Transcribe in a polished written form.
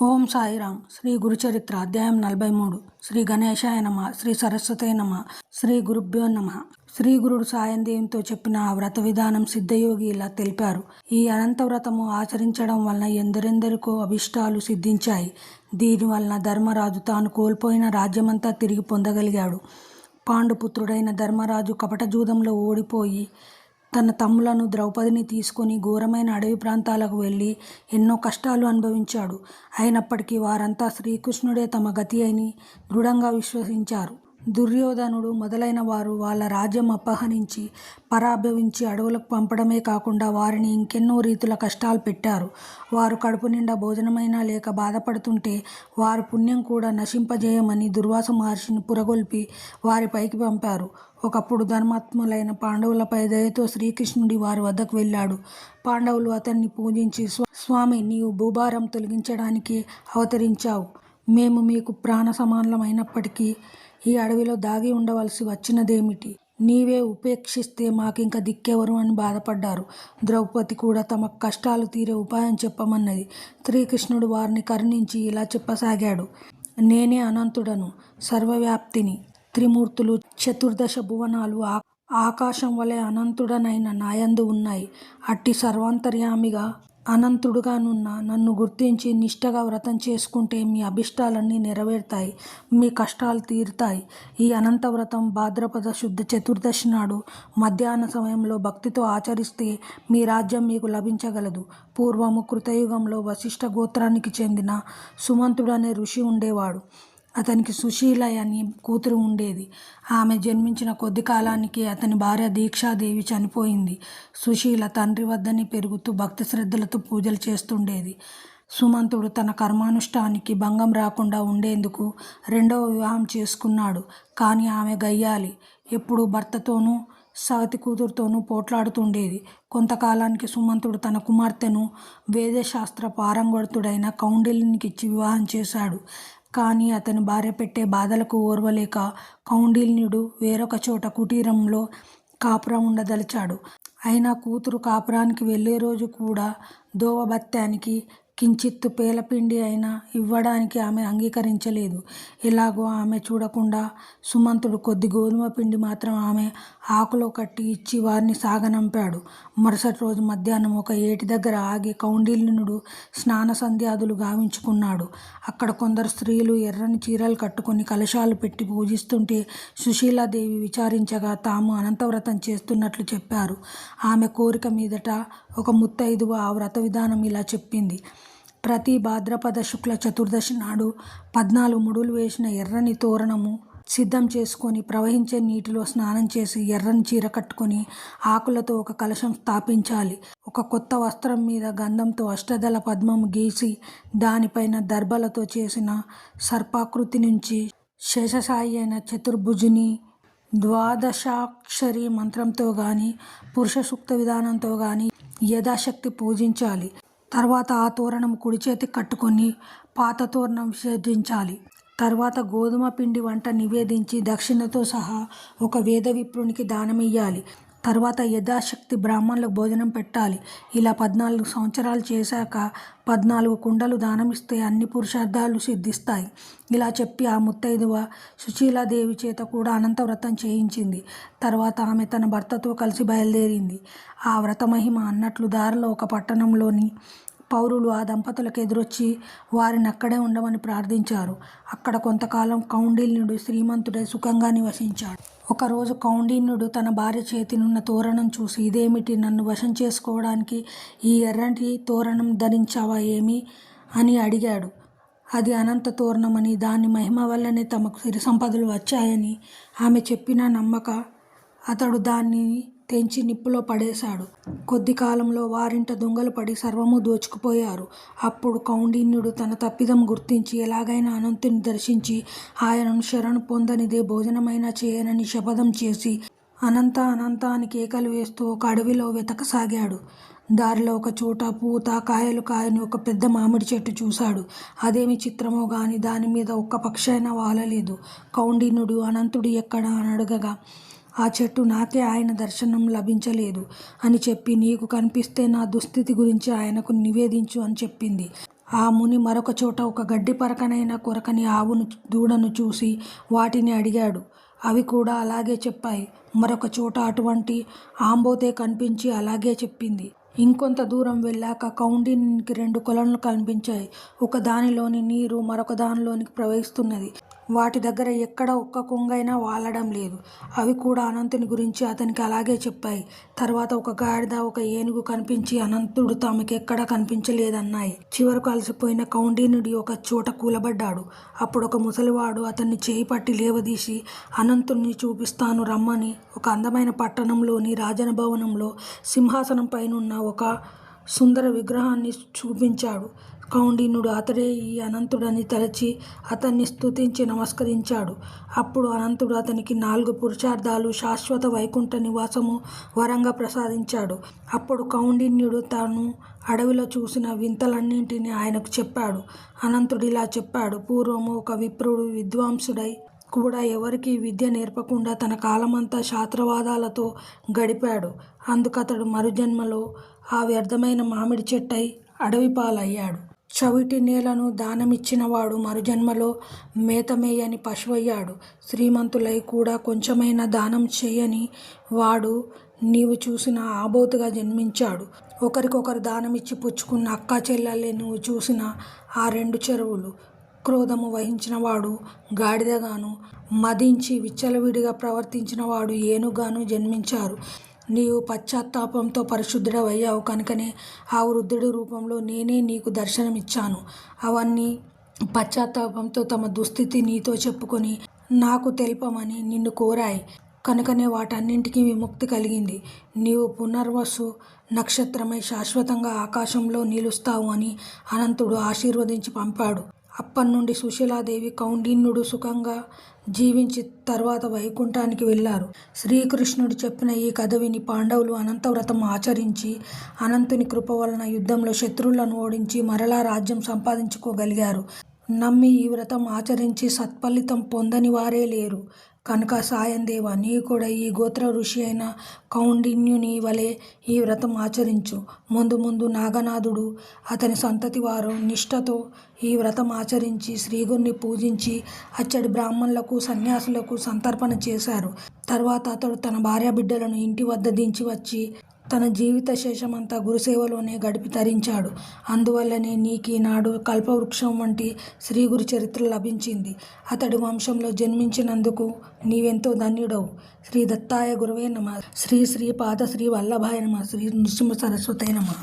ఓం సాయిరాం. శ్రీ గురుచరిత్ర అధ్యాయం 43. శ్రీ గణేశాయ నమ. శ్రీ సరస్వతే నమ. శ్రీ గురుభ్యో నమ. శ్రీ గురుడు సాయందేవంతో చెప్పిన ఆ వ్రత విధానం సిద్ధయోగి ఇలా తెలిపారు. ఈ అనంత వ్రతము ఆచరించడం వలన ఎందరెందరికో అభిష్టాలు సిద్ధించాయి. దీనివలన ధర్మరాజు తాను కోల్పోయిన రాజ్యమంతా తిరిగి పొందగలిగాడు. పాండుపుత్రుడైన ధర్మరాజు కపటజూదంలో ఓడిపోయి తన తమ్ములను ద్రౌపదిని తీసుకొని ఘోరమైన అడవి ప్రాంతాలకు వెళ్ళి ఎన్నో కష్టాలు అనుభవించాడు. అయినప్పటికీ వారంతా శ్రీకృష్ణుడే తమ గతి అని దృఢంగా విశ్వసించారు. దుర్యోధనుడు మొదలైన వారు వాళ్ళ రాజ్యం అపహరించి పరాభవించి అడవులకు పంపడమే కాకుండా వారిని ఇంకెన్నో రీతుల కష్టాలు పెట్టారు. వారు కడుపు నిండా భోజనమైనా లేక బాధపడుతుంటే వారు పుణ్యం కూడా నశింపజేయమని దుర్వాస మహర్షిని పురగొల్పి వారిపైకి పంపారు. ఒకప్పుడు ధర్మాత్ములైన పాండవులపై దయతో శ్రీకృష్ణుడి వారి వద్దకు వెళ్ళాడు. పాండవులు అతన్ని పూజించి, స్వామి, నీవు భూభారం తొలగించడానికి అవతరించావు. మేము మీకు ప్రాణ సమానమైనప్పటికీ ఈ అడవిలో దాగి ఉండవలసి వచ్చినదేమిటి? నీవే ఉపేక్షిస్తే మాకింక దిక్కెవరు అని బాధపడ్డారు. ద్రౌపది కూడా తమ కష్టాలు తీరే ఉపాయం చెప్పమన్నది. శ్రీకృష్ణుడు వారిని కరుణించి ఇలా చెప్పసాగాడు. నేనే అనంతుడను, సర్వవ్యాప్తిని. త్రిమూర్తులు, చతుర్దశ భువనాలు ఆకాశం వలె అనంతుడనైన నాయందు ఉన్నాయి. అట్టి సర్వాంతర్యామిగా అనంతుడుగానున్న నన్ను గుర్తించి నిష్ఠగా వ్రతం చేసుకుంటే మీ అభిష్టాలన్నీ నెరవేరుతాయి, మీ కష్టాలు తీరుతాయి. ఈ అనంత వ్రతం భాద్రపద శుద్ధ చతుర్దశి నాడు మధ్యాహ్న సమయంలో భక్తితో ఆచరిస్తే మీ రాజ్యం మీకు లభించగలదు. పూర్వము కృతయుగంలో వశిష్ఠ గోత్రానికి చెందిన సుమంతుడనే ఋషి ఉండేవాడు. అతనికి సుశీల అని కూతురు ఉండేది. ఆమె జన్మించిన కొద్ది కాలానికి అతని భార్య దీక్షాదేవి చనిపోయింది. సుశీల తండ్రి వద్దనే పెరుగుతూ భక్తి శ్రద్ధలతో పూజలు చేస్తుండేది. సుమంతుడు తన కర్మానుష్ఠానికి భంగం రాకుండా ఉండేందుకు రెండవ వివాహం చేసుకున్నాడు. కానీ ఆమె గయ్యాలి. ఎప్పుడూ భర్తతోనూ సవతి కూతురుతోనూ పోట్లాడుతుండేది. కొంతకాలానికి సుమంతుడు తన కుమార్తెను వేదశాస్త్ర పారంగతుడైన కౌండిల్యునికిచ్చి వివాహం చేశాడు. కానీ అతని భార్య పెట్టే బాధలకు ఓర్వలేక కౌండిల్యుడు వేరొక చోట కుటీరంలో కాపురం ఉండదలిచాడు. అయినా కూతురు కాపురానికి వెళ్ళే రోజు కూడా దోవబత్యానికి కించిత్తు పేలపిండి అయినా ఇవ్వడానికి ఆమె అంగీకరించలేదు. ఎలాగో ఆమె చూడకుండా సుమంతుడు కొద్ది గోధుమ పిండి మాత్రం ఆమె ఆకులో కట్టి ఇచ్చి వారిని సాగనంపాడు. మరుసటి రోజు మధ్యాహ్నం ఒక ఏటి దగ్గర ఆగి కౌండిల్యునుడు స్నాన సంధ్యాదులు గావించుకున్నాడు. అక్కడ కొందరు స్త్రీలు ఎర్రని చీరలు కట్టుకొని కలశాలు పెట్టి పూజిస్తుంటే సుశీలాదేవి విచారించగా తాము అనంతవ్రతం చేస్తున్నట్లు చెప్పారు. ఆమె కోరిక మీదట ఒక ముత్తైదువ ఆ వ్రత విధానం ఇలా చెప్పింది. ప్రతి భాద్రపద శుక్ల చతుర్దశి నాడు 14 ముడులు వేసిన ఎర్రని తోరణము సిద్ధం చేసుకొని ప్రవహించే నీటిలో స్నానం చేసి ఎర్రని చీర కట్టుకొని ఆకులతో ఒక కలశం స్థాపించాలి. ఒక కొత్త వస్త్రం మీద గంధంతో అష్టదళ పద్మము గీసి దానిపైన దర్భలతో చేసిన సర్పాకృతి నుంచి శేషసాయి అయిన చతుర్భుజుని ద్వాదశాక్షరి మంత్రంతో గాని పురుష సూక్త విధానంతో గాని యథాశక్తి పూజించాలి. తర్వాత ఆ తోరణం కుడి చేతికి కట్టుకొని పాత తోరణం విసర్జించాలి. తర్వాత గోధుమ పిండి వంట నివేదించి దక్షిణతో సహా ఒక వేద విప్రునికి దానమియ్యాలి. తర్వాత యథాశక్తి బ్రాహ్మణులకు భోజనం పెట్టాలి. ఇలా 14 సంవత్సరాలు చేశాక 14 కుండలు దానమిస్తే అన్ని పురుషార్థాలు సిద్ధిస్తాయి. ఇలా చెప్పి ఆ ముత్తైదువ సుశీలాదేవి చేత కూడా అనంతవ్రతం చేయించింది. తర్వాత ఆమె తన భర్తతో కలిసి బయలుదేరింది. ఆ వ్రతమహిమ అన్నట్లు దారిలో ఒక పట్టణంలోని పౌరులు ఆ దంపతులకు ఎదురొచ్చి వారిని అక్కడే ఉండమని ప్రార్థించారు. అక్కడ కొంతకాలం కౌండిల్యుడు శ్రీమంతుడై సుఖంగా నివసించాడు. ఒకరోజు కౌండిన్యుడు తన భార్య చేతినున్న తోరణం చూసి, ఇదేమిటి, నన్ను వశం చేసుకోవడానికి ఈ ఎర్రటి తోరణం ధరించావా ఏమి అని అడిగాడు. అది అనంత తోరణమని, దాని మహిమ వల్లనే తమకు సిరి సంపదలు వచ్చాయని ఆమె చెప్పినా నమ్మక అతడు దాన్ని తెంచి నిప్పులో పడేశాడు. కొద్ది కాలంలో వారింట దొంగలు పడి సర్వము దోచుకుపోయారు. అప్పుడు కౌండిన్యుడు తన తప్పిదం గుర్తించి ఎలాగైనా అనంతుని దర్శించి ఆయనను శరణు పొందనిదే భోజనమైనా చేయనని శపథం చేసి అనంత అని కేకలు వేస్తూ ఒక అడవిలో వెతకసాగాడు. దారిలో ఒక చోట పూత కాయలు కాయని ఒక పెద్ద మామిడి చెట్టు చూశాడు. అదేమి చిత్రమో గాని దాని మీద ఒక్క పక్షి అయినా వాలలేదు. కౌండిన్యుడు అనంతుడు ఎక్కడా అని అడగగా ఆ చెట్టు నాకే ఆయన దర్శనం లభించలేదు అని చెప్పి నీకు కనిపిస్తే నా దుస్థితి గురించి ఆయనకు నివేదించు అని చెప్పింది. ఆ ముని మరొక చోట ఒక గడ్డి పరకనైనా కొరకని ఆవును దూడను చూసి వాటిని అడిగాడు. అవి కూడా అలాగే చెప్పాయి. మరొక చోట అటువంటి ఆంబోతే కనిపించి అలాగే చెప్పింది. ఇంకొంత దూరం వెళ్ళాక కౌండిన్యునికి 2 కొలనులు కనిపించాయి. ఒక దానిలోని నీరు మరొక దానిలోనికి ప్రవహిస్తున్నది. వాటి దగ్గర ఎక్కడ ఒక్క కొంగైనా వాలడం లేదు. అవి కూడా అనంతుని గురించి అతనికి అలాగే చెప్పాయి. తర్వాత ఒక గాడిద, ఒక ఏనుగు కనిపించి అనంతుడు తమకెక్కడా కనిపించలేదన్నాయి. చివరకు అలసిపోయిన కౌండిన్యుడు ఒక చోట కూలబడ్డాడు. అప్పుడు ఒక ముసలివాడు అతన్ని చేయి పట్టి లేవదీసి అనంతుణ్ణి చూపిస్తాను రమ్మని ఒక అందమైన పట్టణంలోని రాజభవనంలో సింహాసనం పైనున్న ఒక సుందర విగ్రహాన్ని చూపించాడు. కౌండిన్యుడు అతడే ఈ అనంతుడని తలచి అతన్ని స్తుతించి నమస్కరించాడు. అప్పుడు అనంతుడు అతనికి 4 పురుషార్థాలు, శాశ్వత వైకుంఠ నివాసము వరంగా ప్రసాదించాడు. అప్పుడు కౌండిన్యుడు తాను అడవిలో చూసిన వింతలన్నింటినీ ఆయనకు చెప్పాడు. అనంతుడు ఇలా చెప్పాడు. పూర్వము ఒక విప్రుడు విద్వాంసుడై కూడా ఎవరికీ విద్య నేర్పకుండా తన కాలమంతా శాస్త్రవాదాలతో గడిపాడు. అందుకతడు మరుజన్మలో ఆ వ్యర్థమైన మామిడి చెట్టై అడవి పాలయ్యాడు. చవిటి నేలను దానమిచ్చినవాడు మరుజన్మలో మేతమేయని పశువయ్యాడు. శ్రీమంతులై కూడా కొంచెమైనా దానం చేయని వాడు నీవు చూసిన ఆబోతుగా జన్మించాడు. ఒకరికొకరు దానమిచ్చి పుచ్చుకున్న అక్కా చెల్లెళ్ళే నువ్వు చూసిన ఆ 2 చెరువులు. క్రోధము వహించినవాడు గాడిదగాను, మదించి విచ్చలవిడిగా ప్రవర్తించినవాడు ఏనుగాను జన్మించారు. నీవు పశ్చాత్తాపంతో పరిశుద్ధుడవయ్యావు కనుకనే ఆ వృద్ధుడి రూపంలో నేనే నీకు దర్శనమిచ్చాను. అవన్నీ పశ్చాత్తాపంతో తమ దుస్థితి నీతో చెప్పుకొని నాకు తెల్పమని నిన్ను కోరాయి కనుకనే వాటన్నింటికీ విముక్తి కలిగింది. నీవు పునర్వసు నక్షత్రమై శాశ్వతంగా ఆకాశంలో నిలుస్తావు అని అనంతుడు ఆశీర్వదించి పంపాడు. అప్పటినుండి సుశీలాదేవి కౌండిన్యుడు సుఖంగా జీవించి తర్వాత వైకుంఠానికి వెళ్ళారు. శ్రీకృష్ణుడు చెప్పిన ఈ కథ విని పాండవులు అనంతవ్రతం ఆచరించి అనంతుని కృప వలన యుద్ధంలో శత్రువులను ఓడించి మరలా రాజ్యం సంపాదించుకోగలిగారు. నమ్మి ఈ వ్రతం ఆచరించి సత్ఫలితం పొందని వారే లేరు. కనుక సాయందేవ, నీ కూడా ఈ గోత్ర ఋషి అయిన కౌండిన్యుని వలె ఈ వ్రతం ఆచరించు. ముందు ముందు నాగనాథుడు అతని సంతతి వారు నిష్ఠతో ఈ వ్రతం ఆచరించి శ్రీగురిని పూజించి అచ్చడి బ్రాహ్మణులకు, సన్యాసులకు సంతర్పణ చేశారు. తర్వాత అతడు తన భార్యాబిడ్డలను ఇంటి వద్ద దించి వచ్చి తన జీవిత శేషమంతా గురుసేవలోనే గడిపి తరించాడు. అందువల్లనే నీకీనాడు కల్పవృక్షం వంటి శ్రీగురు చరిత్ర లభించింది. అతడి వంశంలో జన్మించినందుకు నీవెంతో ధన్యుడవు. శ్రీ దత్తాయ గురవే నమః. శ్రీ శ్రీపాద శ్రీ వల్లభాయ నమః. శ్రీ నృసింహ సరస్వతే నమః.